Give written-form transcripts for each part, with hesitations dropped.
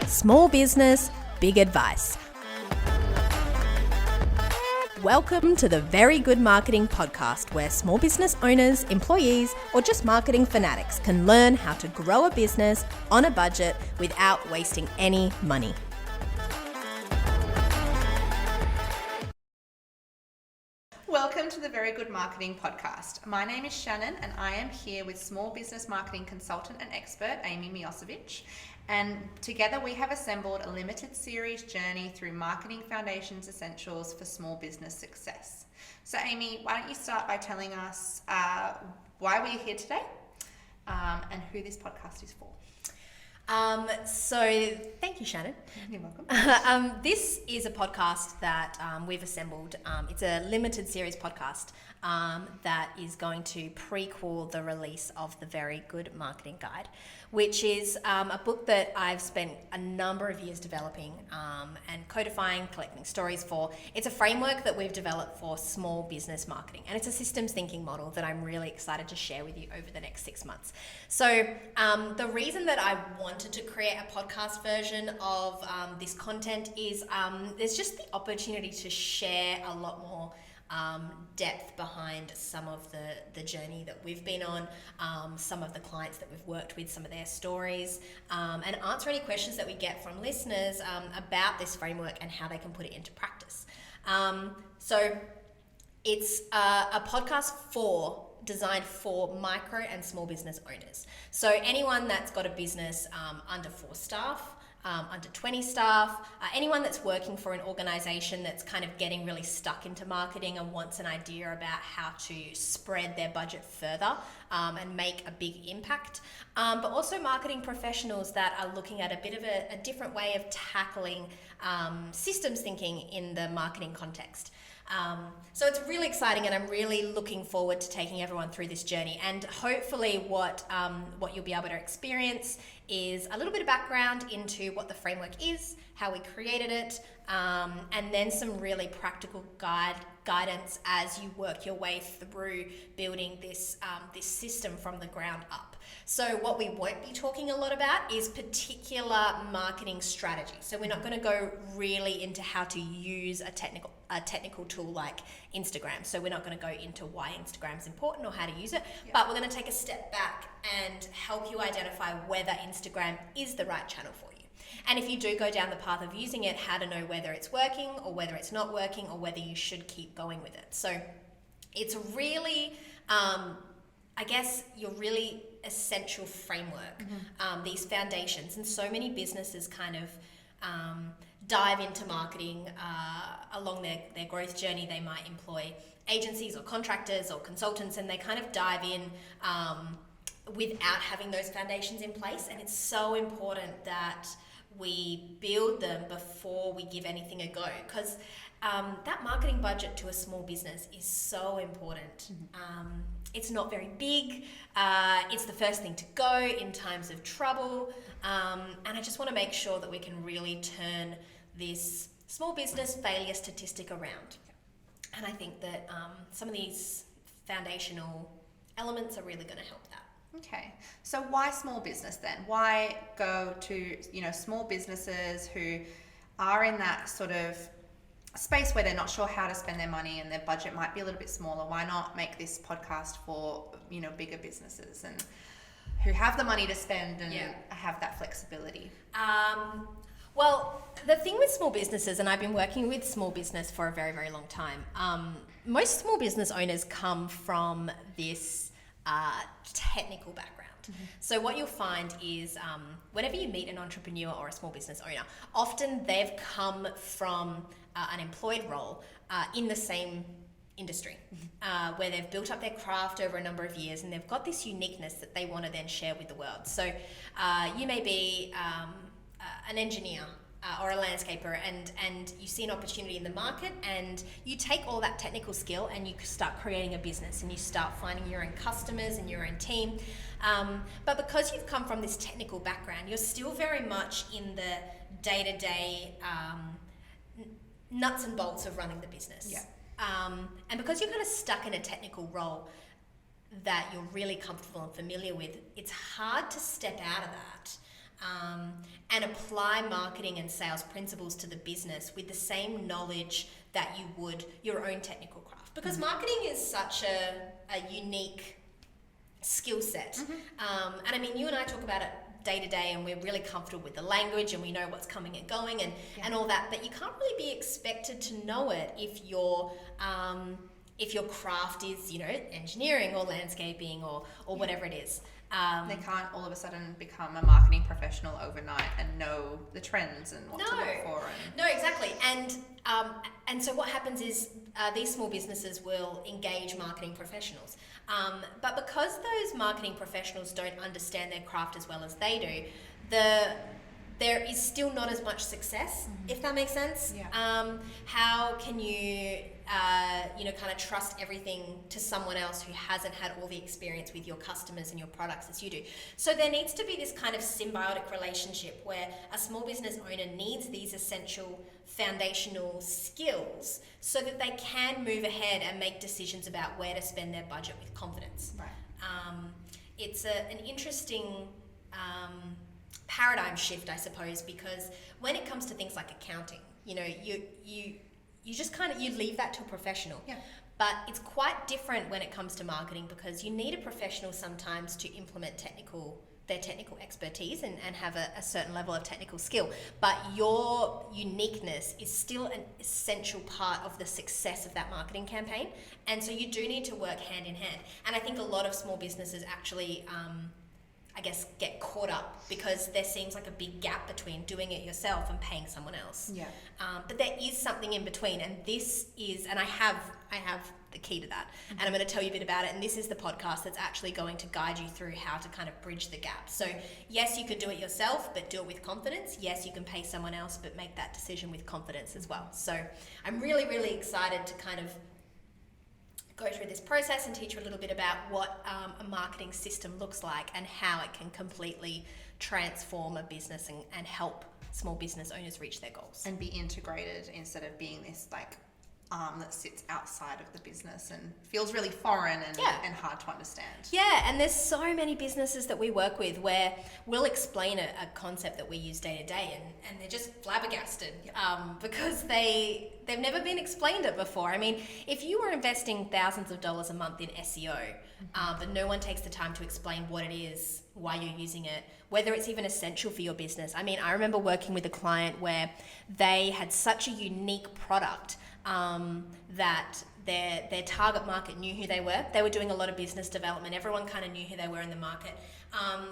Small business, big advice. Welcome to the Very Good Marketing Podcast, where small business owners, employees, or just marketing fanatics can learn how to grow a business on a budget without wasting any money. Welcome to the Very Good Marketing Podcast. My name is Shannon and I am here with small business marketing consultant and expert Amy Miocevich. And together we have assembled a limited series journey through marketing foundations essentials for small business success. So Amy, why don't you start by telling us why we're here today and who this podcast is for? So thank you, Shannon. You're welcome. This is a podcast that we've assembled. It's a limited series podcast that is going to prequel the release of the Very Good Marketing Guide, which is a book that I've spent a number of years developing and codifying, collecting stories for. It's a framework that we've developed for small business marketing, and it's a systems thinking model that I'm really excited to share with you over the next 6 months. So the reason that I wanted to create a podcast version of this content is there's just the opportunity to share a lot more depth behind some of the journey that we've been on, some of the clients that we've worked with, some of their stories, and answer any questions that we get from listeners about this framework and how they can put it into practice. So it's a podcast designed for micro and small business owners. So anyone that's got a business under 4 staff, under 20 staff, anyone that's working for an organization that's kind of getting really stuck into marketing and wants an idea about how to spread their budget further and make a big impact. But also marketing professionals that are looking at a bit of a different way of tackling systems thinking in the marketing context. So it's really exciting, and I'm really looking forward to taking everyone through this journey. And hopefully what you'll be able to experience is a little bit of background into what the framework is, how we created it, and then some really practical guidance as you work your way through building this system from the ground up. So what we won't be talking a lot about is particular marketing strategy. So we're not going to go really into how to use a technical tool like Instagram. So we're not going to go into why Instagram is important or how to use it, but we're going to take a step back and help you identify whether Instagram is the right channel for you. And if you do go down the path of using it, how to know whether it's working or whether it's not working or whether you should keep going with it. So it's really, I guess, your really essential framework, these foundations. And so many businesses kind of dive into marketing along their growth journey. They might employ agencies or contractors or consultants, and they kind of dive in without having those foundations in place. And it's so important that we build them before we give anything a go, because that marketing budget to a small business is so important. It's not very big. It's the first thing to go in times of trouble. And I just want to make sure that we can really turn this small business failure statistic around. And I think that some of these foundational elements are really going to help that. Okay, so why small business then? Why go to small businesses who are in that sort of space where they're not sure how to spend their money and their budget might be a little bit smaller? Why not make this podcast for bigger businesses and who have the money to spend and have that flexibility? Well, the thing with small businesses, and I've been working with small business for a very, very long time, most small business owners come from this technical background. So what you'll find is whenever you meet an entrepreneur or a small business owner, often they've come from an employed role in the same industry where they've built up their craft over a number of years, and they've got this uniqueness that they want to then share with the world. So you may be an engineer or a landscaper, and you see an opportunity in the market, and you take all that technical skill and you start creating a business, and you start finding your own customers and your own team. But because you've come from this technical background, you're still very much in the day-to-day nuts and bolts of running the business. And because you're kind of stuck in a technical role that you're really comfortable and familiar with, it's hard to step out of that and apply marketing and sales principles to the business with the same knowledge that you would your own technical craft. Because marketing is such a unique skill set. And I mean, you and I talk about it day to day, and we're really comfortable with the language and we know what's coming and going and all that, but you can't really be expected to know it if your craft is, you know, engineering or landscaping or whatever it is. They can't all of a sudden become a marketing professional overnight and know the trends and what to look for. No, exactly. And so what happens is these small businesses will engage marketing professionals. But because those marketing professionals don't understand their craft as well as they do, there is still not as much success, if that makes sense. How can you, kind of trust everything to someone else who hasn't had all the experience with your customers and your products as you do? So there needs to be this kind of symbiotic relationship where a small business owner needs these essential foundational skills so that they can move ahead and make decisions about where to spend their budget with confidence. It's an interesting paradigm shift, I suppose, because when it comes to things like accounting, you know, you just kind of, you leave that to a professional. But it's quite different when it comes to marketing, because you need a professional sometimes to implement their technical expertise and have a certain level of technical skill. But your uniqueness is still an essential part of the success of that marketing campaign. And so you do need to work hand in hand. And I think a lot of small businesses actually, get caught up because there seems like a big gap between doing it yourself and paying someone else. But there is something in between, and this is, and I have the key to that, and I'm going to tell you a bit about it, and this is the podcast that's actually going to guide you through how to kind of bridge the gap. So yes, you could do it yourself, but do it with confidence. Yes, you can pay someone else, but make that decision with confidence as well. So I'm really, really excited to kind of go through this process and teach you a little bit about what a marketing system looks like and how it can completely transform a business and help small business owners reach their goals. And be integrated instead of being this like arm that sits outside of the business and feels really foreign and hard to understand. And there's so many businesses that we work with where we'll explain a concept that we use day to day and they're just flabbergasted because they've never been explained it before. I mean, if you were investing thousands of dollars a month in SEO, but no one takes the time to explain what it is, why you're using it, whether it's even essential for your business. I mean, I remember working with a client where they had such a unique product that their target market knew who they were. They were doing a lot of business development. Everyone kind of knew who they were in the market.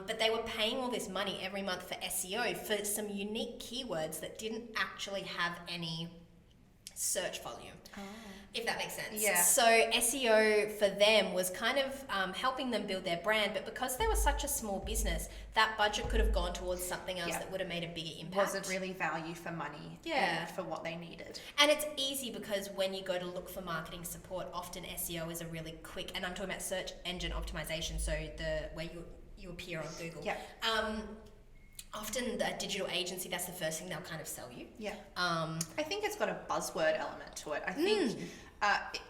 But they were paying all this money every month for SEO for some unique keywords that didn't actually have any search volume. If that makes sense. So SEO for them was kind of helping them build their brand, but because they were such a small business, that budget could have gone towards something else that would have made a bigger impact. Wasn't really value for money for what they needed. And it's easy because when you go to look for marketing support, often SEO is a really quick, and I'm talking about search engine optimization, so where you appear on Google. Often the digital agency, that's the first thing they'll kind of sell you. I think it's got a buzzword element to it. I think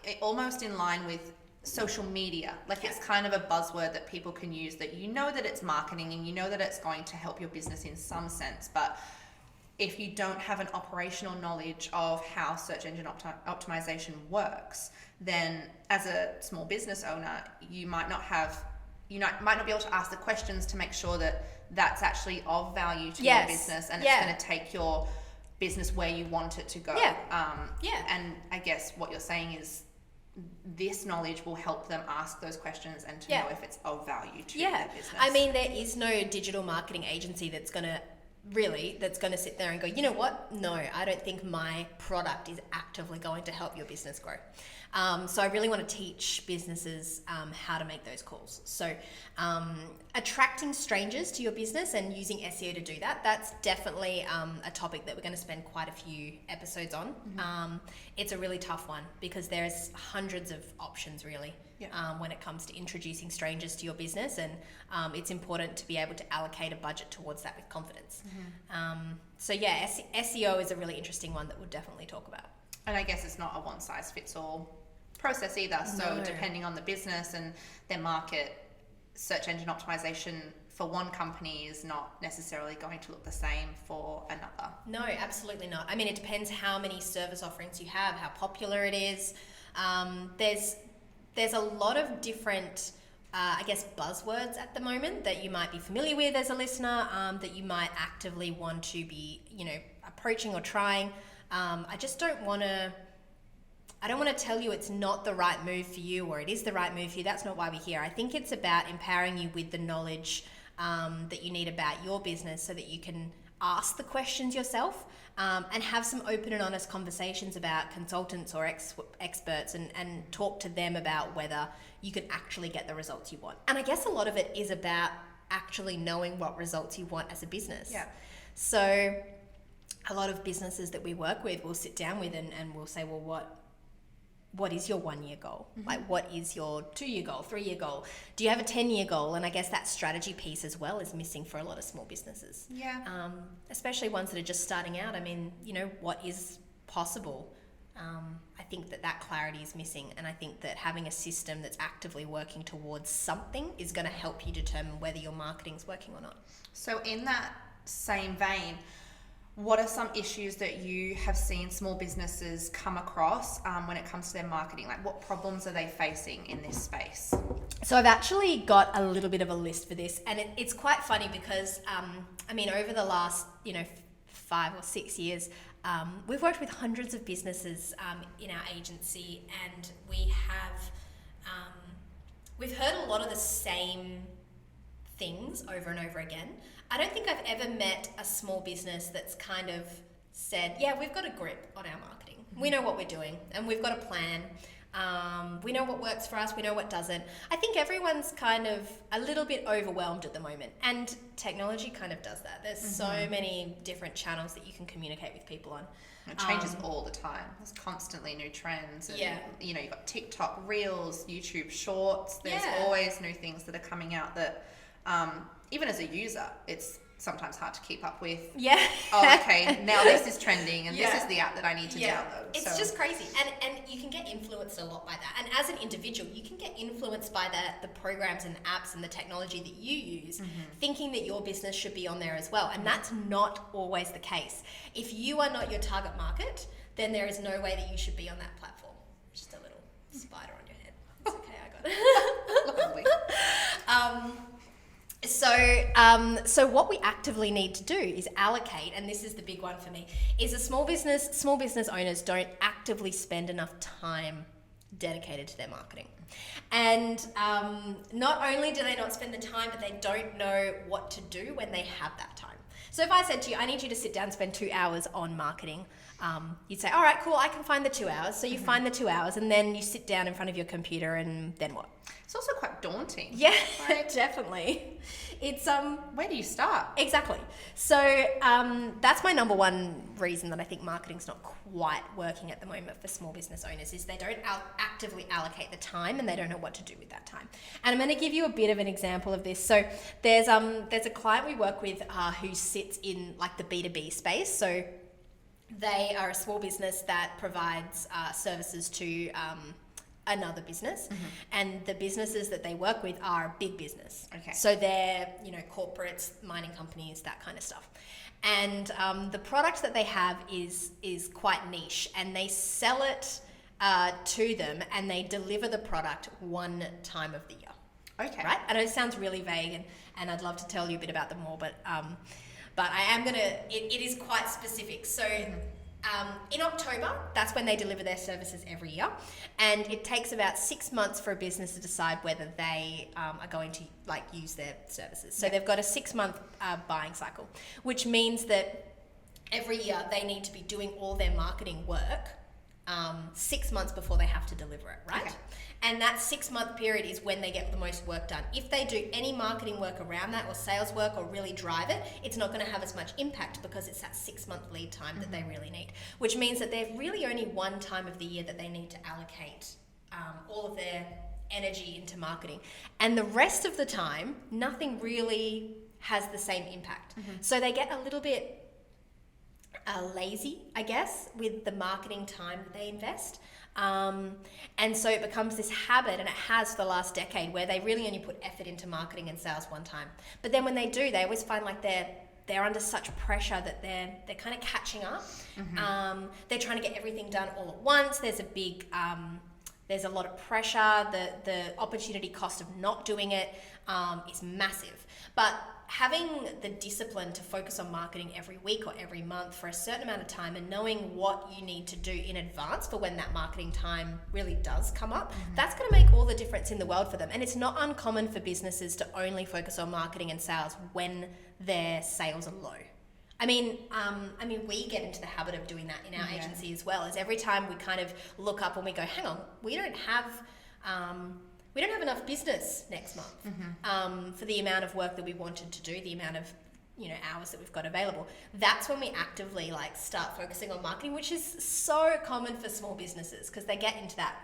it almost in line with social media. Like it's kind of a buzzword that people can use that you know that it's marketing and you know that it's going to help your business in some sense. But if you don't have an operational knowledge of how search engine optimization works, then as a small business owner, you might not be able to ask the questions to make sure that that's actually of value to your business and it's going to take your business where you want it to go. And I guess what you're saying is this knowledge will help them ask those questions and to know if it's of value to their business. I mean, there is no digital marketing agency that's going to sit there and go, you know what? No, I don't think my product is actively going to help your business grow. So I really want to teach businesses how to make those calls. So attracting strangers to your business and using SEO to do that, that's definitely a topic that we're going to spend quite a few episodes on. It's a really tough one because there's hundreds of options really when it comes to introducing strangers to your business, and it's important to be able to allocate a budget towards that with confidence. SEO is a really interesting one that we'll definitely talk about. And I guess it's not a one-size-fits-all process either. So depending on the business and their market, search engine optimization for one company is not necessarily going to look the same for another. No, absolutely not. I mean, it depends how many service offerings you have, how popular it is. There's a lot of different, buzzwords at the moment that you might be familiar with as a listener, that you might actively want to be, approaching or trying. I don't want to tell you it's not the right move for you or it is the right move for you. That's not why we're here. I think it's about empowering you with the knowledge that you need about your business so that you can ask the questions yourself, and have some open and honest conversations about consultants or experts and talk to them about whether you can actually get the results you want. And I guess a lot of it is about actually knowing what results you want as a business. Yeah. So a lot of businesses that we work with, we'll sit down with and we'll say, well, what is your 1 year goal? Mm-hmm. Like, what is your 2 year goal, 3 year goal? Do you have a 10-year goal? And I guess that strategy piece as well is missing for a lot of small businesses. Yeah. Especially ones that are just starting out. I mean, what is possible? I think that clarity is missing. And I think that having a system that's actively working towards something is going to help you determine whether your marketing's working or not. So in that same vein, what are some issues that you have seen small businesses come across when it comes to their marketing? Like, what problems are they facing in this space? So I've actually got a little bit of a list for this, and it's quite funny because, over the last, 5 or 6 years, we've worked with hundreds of businesses in our agency, and we've heard a lot of the same things over and over again. I don't think I've ever met a small business that's kind of said, yeah, we've got a grip on our marketing. Mm-hmm. We know what we're doing and we've got a plan. We know what works for us. We know what doesn't. I think everyone's kind of a little bit overwhelmed at the moment, and technology kind of does that. There's so many different channels that you can communicate with people on. It changes all the time. There's constantly new trends. And, you've got TikTok, Reels, YouTube Shorts. There's always new things that are coming out that... even as a user, it's sometimes hard to keep up with. Yeah. Oh, okay, now this is trending and this is the app that I need to download. It's just crazy. And you can get influenced a lot by that. And as an individual, you can get influenced by the programs and apps and the technology that you use, thinking that your business should be on there as well. And that's not always the case. If you are not your target market, then there is no way that you should be on that platform. Just a little spider on your head. It's okay, I got it. Lovely. So what we actively need to do is allocate, and this is the big one for me, is small business owners don't actively spend enough time dedicated to their marketing. And not only do they not spend the time, but they don't know what to do when they have that time. So if I said to you, I need you to sit down and spend 2 hours on marketing, you'd say, all right, cool, I can find the 2 hours. So you find the 2 hours and then you sit down in front of your computer, and then what? It's also quite daunting. Yeah, definitely. It's where do you start? Exactly. So that's my number one reason that I think marketing's not quite working at the moment for small business owners, is they don't actively allocate the time and they don't know what to do with that time. And I'm going to give you a bit of an example of this. So there's a client we work with who sits in like the B2B space. So they are a small business that provides services to another business, and the businesses that they work with are big business. Okay. So they're, corporates, mining companies, that kind of stuff. And the product that they have is quite niche, and they sell it to them, and they deliver the product one time of the year. Okay. Right? I know it sounds really vague, and I'd love to tell you a bit about them more, but I am gonna. It is quite specific. So. In October, that's when they deliver their services every year, and it takes about 6 months for a business to decide whether they are going to use their services. So they've got a 6-month buying cycle, which means that every year they need to be doing all their marketing work 6 months before they have to deliver it, right? Okay. And that 6-month period is when they get the most work done. If they do any marketing work around that, or sales work, or really drive it, it's not going to have as much impact because it's that 6-month lead time that they really need. Which means that there's really only one time of the year that they need to allocate all of their energy into marketing. And the rest of the time, nothing really has the same impact. So they get a little bit lazy, I guess, with the marketing time that they invest. And so it becomes this habit, and it has for the last decade, where they really only put effort into marketing and sales one time. But then when they do, they always find like they're under such pressure that they're kind of catching up. They're trying to get everything done all at once. There's a lot of pressure. The opportunity cost of not doing it is massive. But having the discipline to focus on marketing every week or every month for a certain amount of time, and knowing what you need to do in advance for when that marketing time really does come up, that's going to make all the difference in the world for them. And it's not uncommon for businesses to only focus on marketing and sales when their sales are low. I mean, we get into the habit of doing that in our agency as well. As every time we kind of look up and we go, hang on, we don't have enough business next month for the amount of work that we wanted to do, the amount of hours that we've got available. That's when we actively start focusing on marketing, which is so common for small businesses, because they get into that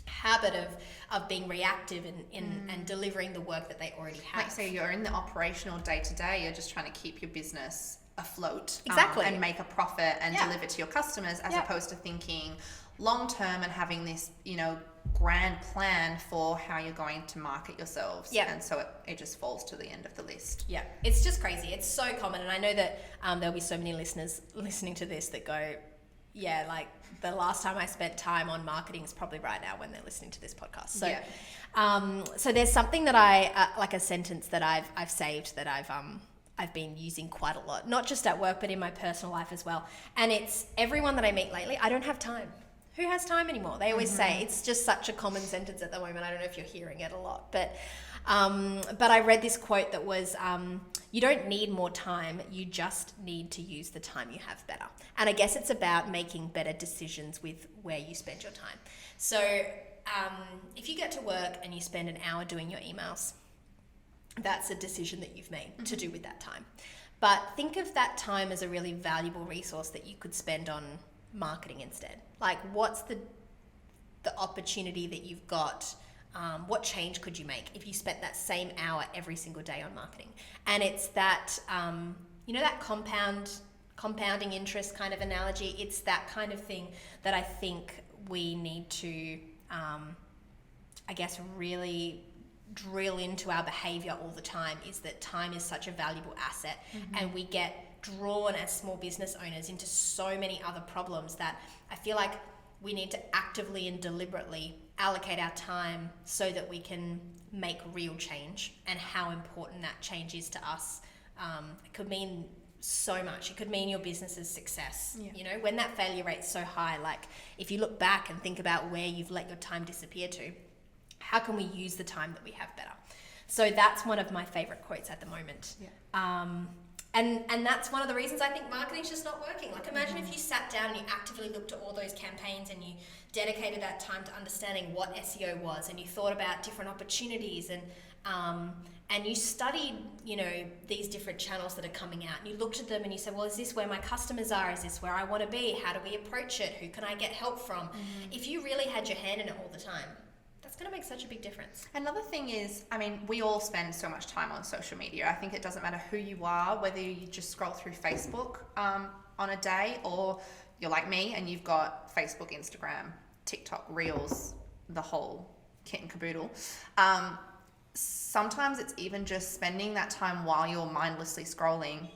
habit of being reactive and delivering the work that they already have. Like, say you're in the operational day-to-day, you're just trying to keep your business afloat, exactly, and make a profit and deliver to your customers, as opposed to thinking long-term and having this grand plan for how you're going to market yourselves. And so it just falls to the end of the list. It's just crazy. It's so common, and I know that there'll be so many listeners listening to this that go, the last time I spent time on marketing is probably right now when they're listening to this podcast. So so there's something that I like a sentence that I've saved that I've been using quite a lot, not just at work but in my personal life as well. And it's, everyone that I meet lately, I don't have time. Who has time anymore? They always say, it's just such a common sentence at the moment. I don't know if you're hearing it a lot, but I read this quote that was, you don't need more time, you just need to use the time you have better. And I guess it's about making better decisions with where you spend your time. So if you get to work and you spend an hour doing your emails, that's a decision that you've made to do with that time. But think of that time as a really valuable resource that you could spend on marketing instead. Like, what's the opportunity that you've got? What change could you make if you spent that same hour every single day on marketing? And it's that that compounding interest kind of analogy. It's that kind of thing that I think we need to really drill into our behavior all the time, is that time is such a valuable asset, and we get drawn as small business owners into so many other problems that I feel like we need to actively and deliberately allocate our time so that we can make real change, and how important that change is to us. It could mean so much. It could mean your business's success. When that failure rate's so high, like if you look back and think about where you've let your time disappear to, how can we use the time that we have better? So that's one of my favorite quotes at the moment. And that's one of the reasons I think marketing's just not working. Like, imagine if you sat down and you actively looked at all those campaigns and you dedicated that time to understanding what SEO was, and you thought about different opportunities, and you studied, these different channels that are coming out, and you looked at them and you said, well, is this where my customers are? Is this where I want to be? How do we approach it? Who can I get help from? If you really had your hand in it all the time, it's going to make such a big difference. Another thing is, we all spend so much time on social media. I think it doesn't matter who you are, whether you just scroll through Facebook on a day, or you're like me and you've got Facebook, Instagram, TikTok, Reels, the whole kit and caboodle. Sometimes it's even just spending that time while you're mindlessly scrolling,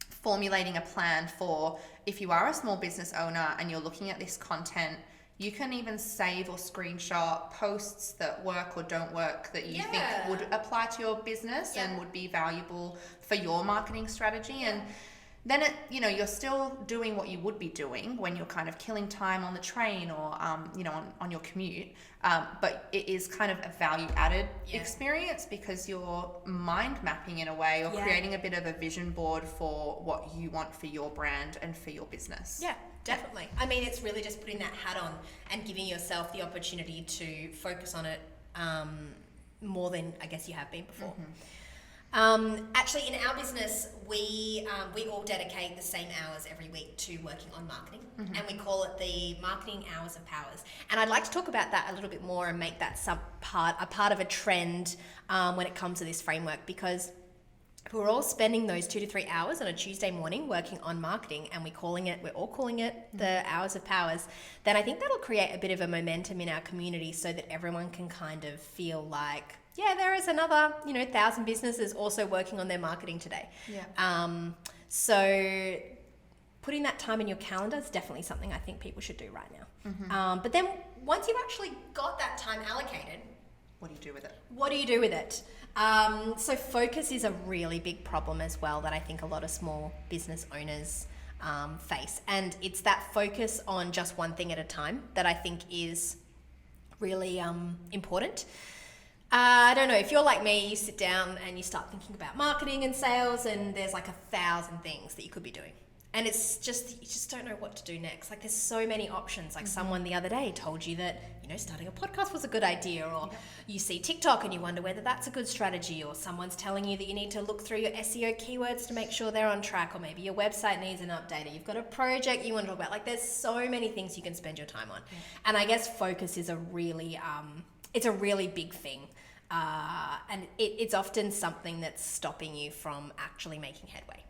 formulating a plan for, if you are a small business owner and you're looking at this content, you can even save or screenshot posts that work or don't work that you think would apply to your business and would be valuable for your marketing strategy. And then you're still doing what you would be doing when you're kind of killing time on the train or on your commute, but it is kind of a value added experience, because you're mind mapping in a way, or creating a bit of a vision board for what you want for your brand and for your business. Definitely. It's really just putting that hat on and giving yourself the opportunity to focus on it more than I guess you have been before. Actually, in our business, we all dedicate the same hours every week to working on marketing, and we call it the Marketing Hours of Powers. And I'd like to talk about that a little bit more and make that a part of a trend when it comes to this framework, because we're all spending those 2 to 3 hours on a Tuesday morning working on marketing, and we're all calling it the hours of powers, then I think that'll create a bit of a momentum in our community so that everyone can kind of feel like, yeah, there is another, 1,000 businesses also working on their marketing today. Yeah. So putting that time in your calendar is definitely something I think people should do right now. But then once you've actually got that time allocated, What do you do with it? what do you do with it? So focus is a really big problem as well that I think a lot of small business owners face. And it's that focus on just one thing at a time that I think is really important. I don't know, if you're like me, you sit down and you start thinking about marketing and sales, and there's like 1,000 things that you could be doing. And it's just, you just don't know what to do next. Like, there's so many options. Like, someone the other day told you that, starting a podcast was a good idea, or you see TikTok and you wonder whether that's a good strategy, or someone's telling you that you need to look through your SEO keywords to make sure they're on track, or maybe your website needs an update, or you've got a project you want to talk about. Like, there's so many things you can spend your time on. And I guess focus is a really, it's a really big thing. And it's often something that's stopping you from actually making headway.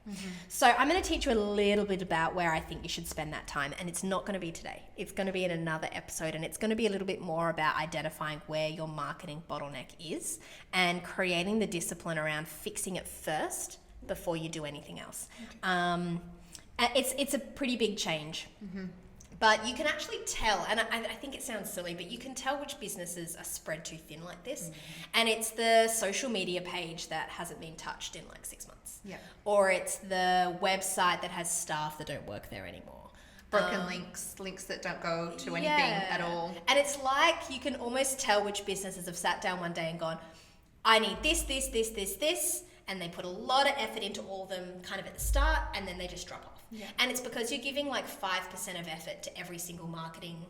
So I'm going to teach you a little bit about where I think you should spend that time, and it's not going to be today. It's going to be in another episode, and it's going to be a little bit more about identifying where your marketing bottleneck is and creating the discipline around fixing it first before you do anything else. It's a pretty big change. But you can actually tell, and I think it sounds silly, but you can tell which businesses are spread too thin like this. And it's the social media page that hasn't been touched in like 6 months. Yeah. Or it's the website that has staff that don't work there anymore. Broken links that don't go to anything at all. And it's like you can almost tell which businesses have sat down one day and gone, I need this, and they put a lot of effort into all of them kind of at the start, and then they just drop off. Yeah. And it's because you're giving like 5% of effort to every single marketing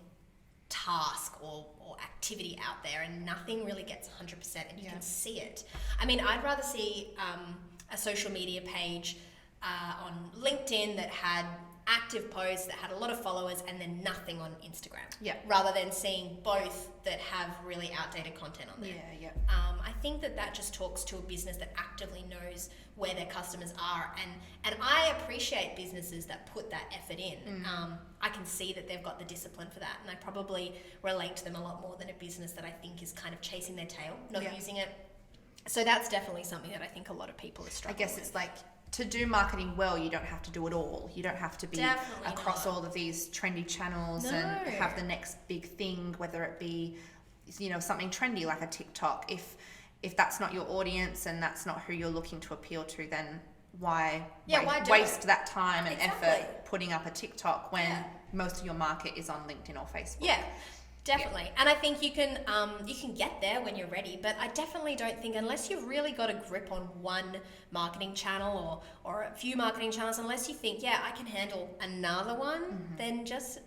task or activity out there, and nothing really gets 100%, and you can see it. I mean, I'd rather see a social media page on LinkedIn that had active posts, that had a lot of followers, and then nothing on Instagram. Yeah. Rather than seeing both that have really outdated content on there. Yeah. I think that just talks to a business that actively knows where their customers are, and I appreciate businesses that put that effort in. I can see that they've got the discipline for that, and I probably relate to them a lot more than a business that I think is kind of chasing their tail, not using it. So that's definitely something that I think a lot of people are struggling with. I guess it's like, to do marketing well, you don't have to do it all. You don't have to be across all of these trendy channels and have the next big thing, whether it be, something trendy like a TikTok. If that's not your audience and that's not who you're looking to appeal to, then why waste that time and effort putting up a TikTok when most of your market is on LinkedIn or Facebook? Yeah. Definitely. Yeah. And I think you can get there when you're ready, but I definitely don't think, unless you've really got a grip on one marketing channel or a few marketing channels, unless you think, I can handle another one, then just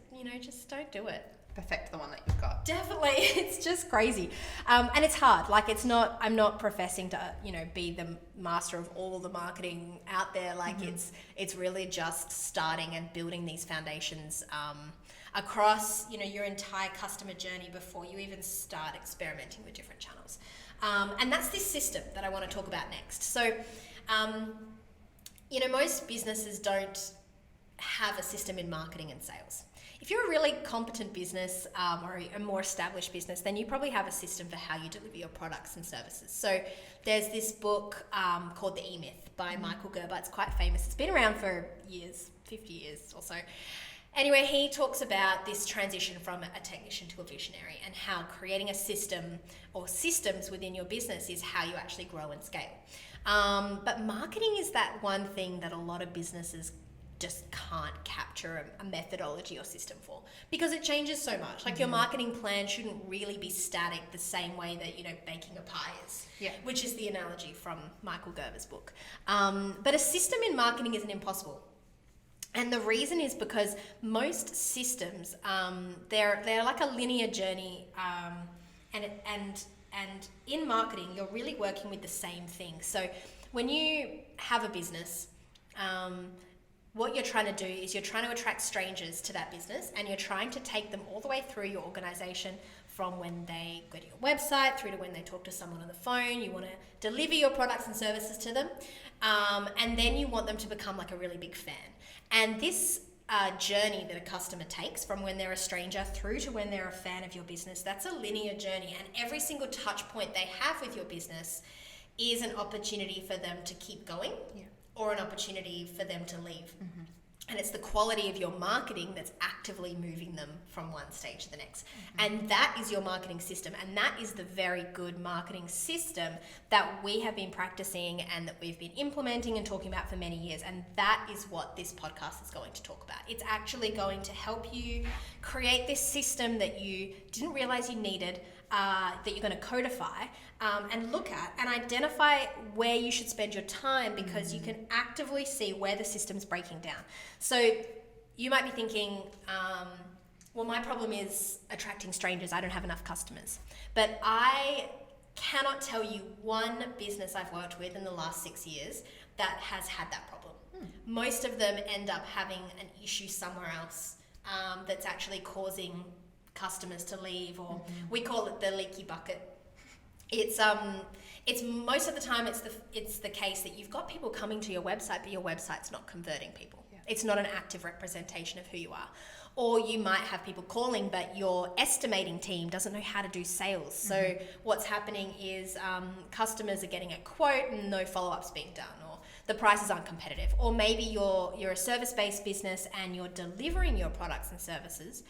don't do it. Perfect the one that you've got. Definitely. It's just crazy. And it's hard. Like, I'm not professing to, be the master of all the marketing out there. Like, it's really just starting and building these foundations, across your entire customer journey before you even start experimenting with different channels. And that's this system that I want to talk about next. So most businesses don't have a system in marketing and sales. If you're a really competent business, or a more established business, then you probably have a system for how you deliver your products and services. So there's this book called The E-Myth by Michael Gerber. It's quite famous. It's been around for years, 50 years or so. Anyway, he talks about this transition from a technician to a visionary, and how creating a system or systems within your business is how you actually grow and scale. But marketing is that one thing that a lot of businesses just can't capture a methodology or system for, because it changes so much. Like, your marketing plan shouldn't really be static the same way that, baking a pie is, which is the analogy from Michael Gerber's book. But a system in marketing isn't impossible. And the reason is because most systems, they're like a linear journey, and in marketing, you're really working with the same thing. So when you have a business, what you're trying to do is you're trying to attract strangers to that business, and you're trying to take them all the way through your organization, from when they go to your website through to when they talk to someone on the phone. You want to deliver your products and services to them. And then you want them to become like a really big fan. And this journey that a customer takes from when they're a stranger through to when they're a fan of your business, that's a linear journey. And every single touch point they have with your business is an opportunity for them to keep going or an opportunity for them to leave. Mm-hmm. And it's the quality of your marketing that's actively moving them from one stage to the next. Mm-hmm. And that is your marketing system. And that is the very good marketing system that we have been practicing and that we've been implementing and talking about for many years. And that is what this podcast is going to talk about. It's actually going to help you create this system that you didn't realize you needed, that you're going to codify and look at and identify where you should spend your time, because you can actively see where the system's breaking down. So you might be thinking, well, my problem is attracting strangers. I don't have enough customers. But I cannot tell you one business I've worked with in the last 6 years that has had that problem. Most of them end up having an issue somewhere else that's actually causing customers to leave, or we call it the leaky bucket. It's most of the time it's the case that you've got people coming to your website, but your website's not converting people. Yeah. It's not an active representation of who you are. Or you might have people calling, but your estimating team doesn't know how to do sales. So what's happening is customers are getting a quote and no follow-up's being done, or the prices aren't competitive. Or maybe you're a service-based business and you're delivering your products and services,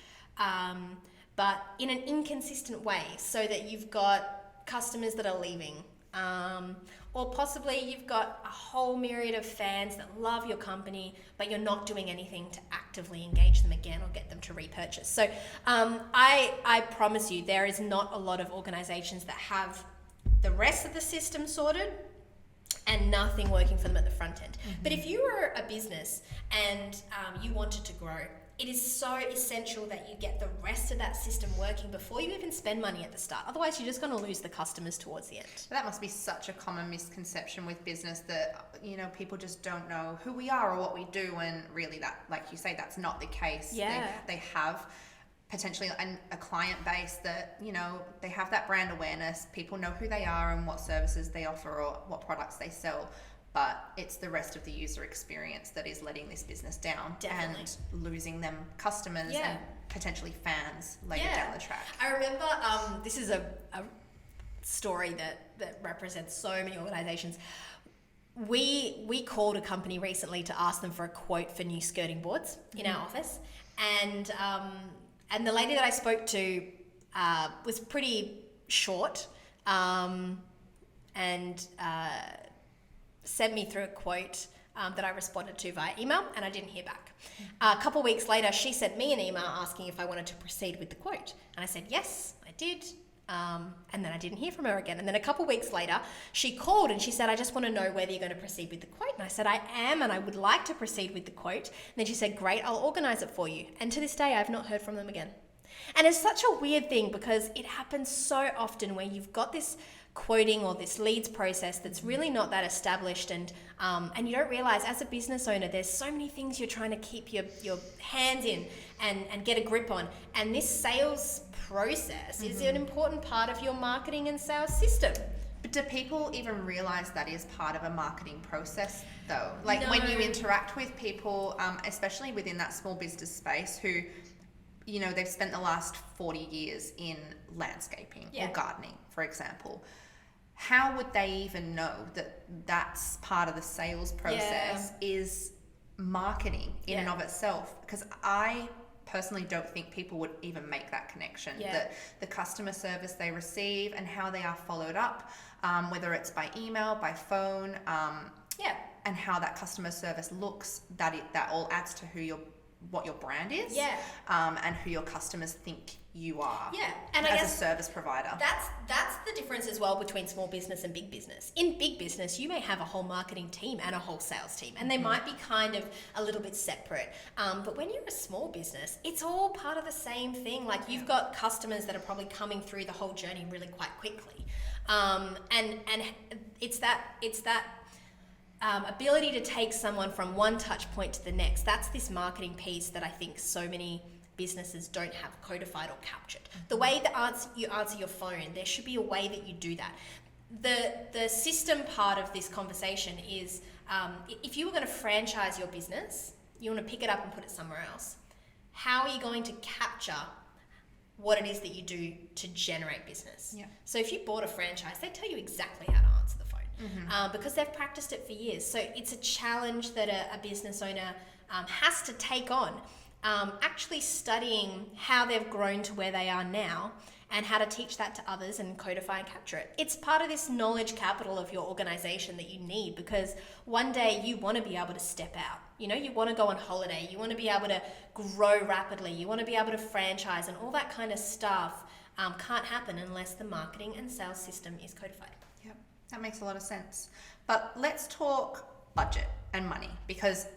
but in an inconsistent way, so that you've got customers that are leaving, or possibly you've got a whole myriad of fans that love your company, but you're not doing anything to actively engage them again or get them to repurchase. So I promise you, there is not a lot of organizations that have the rest of the system sorted and nothing working for them at the front end. But if you were a business and you wanted to grow, it is so essential that you get the rest of that system working before you even spend money at the start. Otherwise, you're just going to lose the customers towards the end. That must be such a common misconception with business, that, you know, people just don't know who we are or what we do, and really that, like you say, that's not the case. Yeah. They have potentially a client base that, you know, they have that brand awareness. People know who they are and what services they offer or what products they sell. But it's the rest of the user experience that is letting this business down. Definitely. And losing them customers and potentially fans later down the track. I remember this is a story that represents so many organizations. We called a company recently to ask them for a quote for new skirting boards in our office, and the lady that I spoke to was pretty short, and sent me through a quote that I responded to via email, and I didn't hear back. A couple of weeks later, she sent me an email asking if I wanted to proceed with the quote, and I said yes, I did. And then I didn't hear from her again. And then a couple of weeks later, she called and she said, I just want to know whether you're going to proceed with the quote. And I said, I am, and I would like to proceed with the quote. And then she said, great, I'll organize it for you. And to this day, I've not heard from them again. And it's such a weird thing, because it happens so often where you've got this quoting or this leads process that's really not that established, and you don't realize as a business owner there's so many things you're trying to keep your hands in and get a grip on, and this sales process is an important part of your marketing and sales system. But do people even realize that is part of a marketing process though? Like when you interact with people, especially within that small business space, who, you know, they've spent the last 40 years in landscaping or gardening, for example, how would they even know that that's part of the sales process is marketing in and of itself? Because I personally don't think people would even make that connection, that the customer service they receive and how they are followed up, whether it's by email, by phone, and how that customer service looks, that all adds to what your brand is, and who your customers think you are, and as a service provider. That's the difference as well between small business and big business. In big business, you may have a whole marketing team and a whole sales team, and they might be kind of a little bit separate. But when you're a small business, it's all part of the same thing. Like you've got customers that are probably coming through the whole journey really quite quickly, and it's that ability to take someone from one touch point to the next. That's this marketing piece that I think so many businesses don't have codified or captured. The way that you answer your phone, there should be a way that you do that. The system part of this conversation is if you were going to franchise your business, you want to pick it up and put it somewhere else. How are you going to capture what it is that you do to generate business? Yeah. So if you bought a franchise, they tell you exactly how to answer the phone because they've practiced it for years. So it's a challenge that a business owner has to take on, actually studying how they've grown to where they are now and how to teach that to others and codify and capture it. It's part of this knowledge capital of your organization that you need, because one day you want to be able to step out. You want to go on holiday, you want to be able to grow rapidly, you want to be able to franchise, and all that kind of stuff can't happen unless the marketing and sales system is codified. Yep, that makes a lot of sense. But let's talk budget and money, because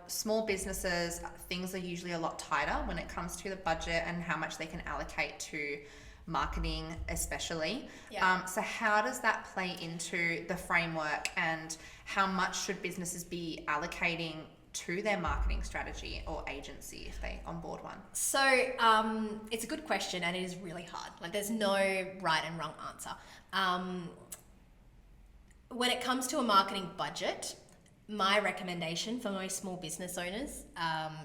small businesses, things are usually a lot tighter when it comes to the budget and how much they can allocate to marketing especially. Yeah. So how does that play into the framework, and how much should businesses be allocating to their marketing strategy or agency if they onboard one? So it's a good question, and it is really hard. Like, there's no right and wrong answer. When it comes to a marketing budget, my recommendation for most small business owners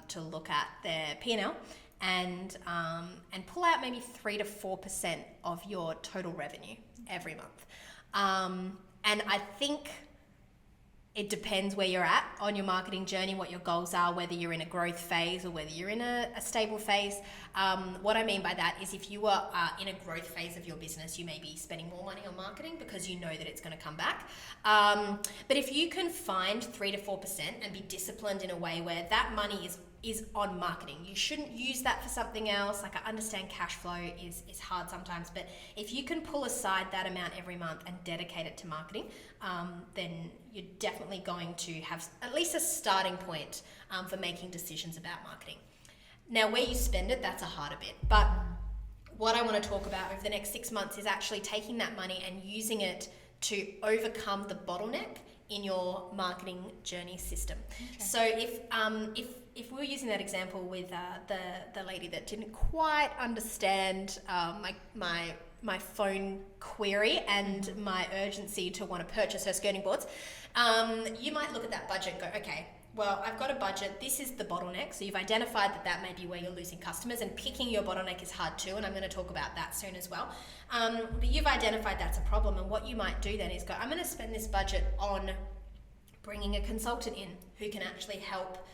to look at their P&L and pull out maybe 3 to 4% of your total revenue every month. And I think it depends where you're at on your marketing journey, what your goals are, whether you're in a growth phase or whether you're in a stable phase. What I mean by that is, if you are in a growth phase of your business, you may be spending more money on marketing because you know that it's going to come back. But if you can find 3 to 4% and be disciplined in a way where that money is on marketing, you shouldn't use that for something else. Like, I understand cash flow is hard sometimes, but if you can pull aside that amount every month and dedicate it to marketing, then you're definitely going to have at least a starting point for making decisions about marketing. Now, where you spend it, that's a harder bit. But what I want to talk about over the next 6 months is actually taking that money and using it to overcome the bottleneck in your marketing journey system. Okay. So if we were using that example with the lady that didn't quite understand my phone query and my urgency to want to purchase her skirting boards, you might look at that budget and go, okay, well, I've got a budget. This is the bottleneck. So you've identified that may be where you're losing customers, and picking your bottleneck is hard too, and I'm going to talk about that soon as well. But you've identified that's a problem, and what you might do then is go, I'm going to spend this budget on bringing a consultant in who can actually help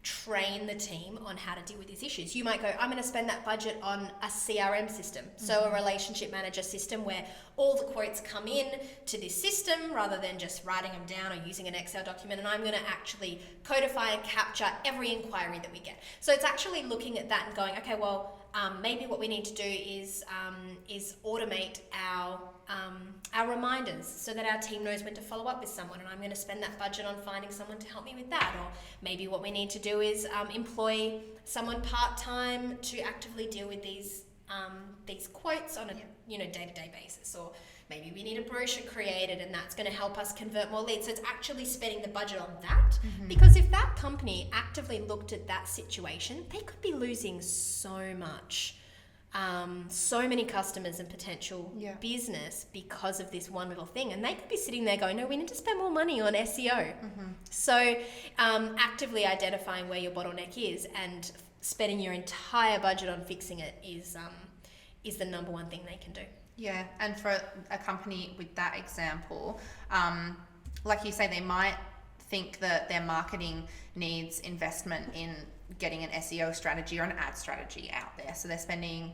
train the team on how to deal with these issues. You might go, I'm going to spend that budget on a CRM system, so a relationship manager system where all the quotes come in to this system rather than just writing them down or using an Excel document, and I'm going to actually codify and capture every inquiry that we get. So it's actually looking at that and going, okay, well, maybe what we need to do is automate our reminders so that our team knows when to follow up with someone, and I'm going to spend that budget on finding someone to help me with that. Or maybe what we need to do is employ someone part-time to actively deal with these quotes on a day-to-day basis. Or maybe we need a brochure created, and that's going to help us convert more leads. So it's actually spending the budget on that, because if that company actively looked at that situation, they could be losing so much. So many customers and potential business because of this one little thing, and they could be sitting there going, no, we need to spend more money on SEO. So actively identifying where your bottleneck is and spending your entire budget on fixing it is the number one thing they can do. Yeah, and for a company with that example, like you say, they might think that their marketing needs investment in getting an SEO strategy or an ad strategy out there. So they're spending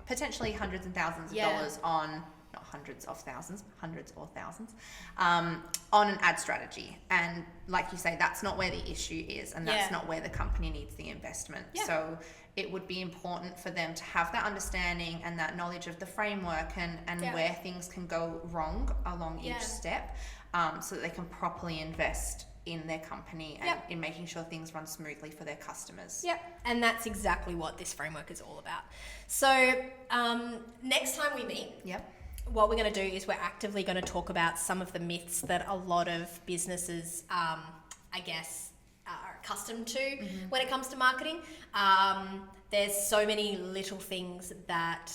potentially hundreds and thousands of dollars on, not hundreds of thousands, hundreds or thousands, on an ad strategy. And like you say, that's not where the issue is, and that's not where the company needs the investment. Yeah. So it would be important for them to have that understanding and that knowledge of the framework and where things can go wrong along each step, so that they can properly invest in their company and in making sure things run smoothly for their customers. Yep, and that's exactly what this framework is all about. So next time we meet, what we're going to do is we're actively going to talk about some of the myths that a lot of businesses, are accustomed to when it comes to marketing. There's so many little things that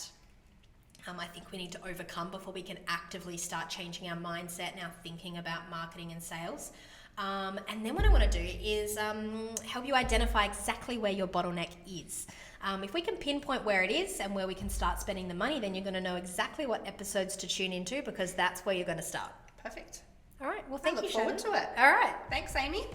I think we need to overcome before we can actively start changing our mindset and our thinking about marketing and sales. And then what I want to do is help you identify exactly where your bottleneck is. If we can pinpoint where it is and where we can start spending the money, then you're going to know exactly what episodes to tune into, because that's where you're going to start. Perfect. All right. Well, thank you, I look forward Shannon. to it. All right. Thanks, Amy.